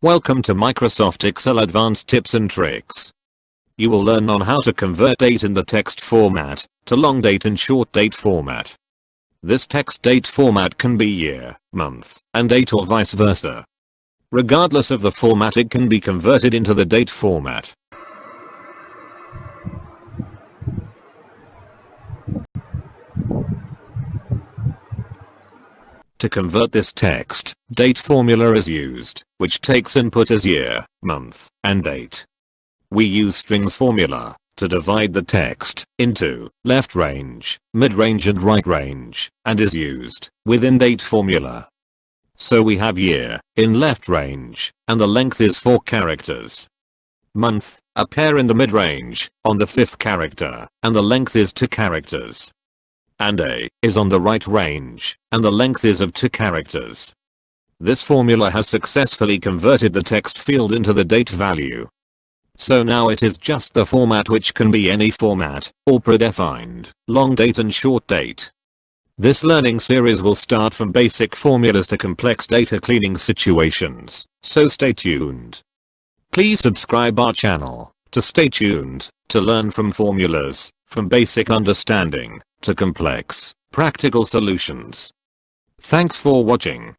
Welcome to Microsoft Excel Advanced Tips and Tricks. You will learn on how to convert date in the text format to long date and short date format. This text date format can be year, month, and date or vice versa. Regardless of the format, it can be converted into the date format. To convert this text, date formula is used, which takes input as year, month, and date. We use strings formula to divide the text into left range, mid range and right range, and is used within date formula. So we have year in left range, and the length is 4 characters. Month, a pair in the mid range, on the 5th character, and the length is 2 characters. And day is on the right range, and the length is of 2 characters. This formula has successfully converted the text field into the date value. So now it is just the format, which can be any format, or predefined, long date and short date. This learning series will start from basic formulas to complex data cleaning situations, so stay tuned. Please subscribe our channel to stay tuned to learn from formulas, from basic understanding to complex, practical solutions. Thanks for watching.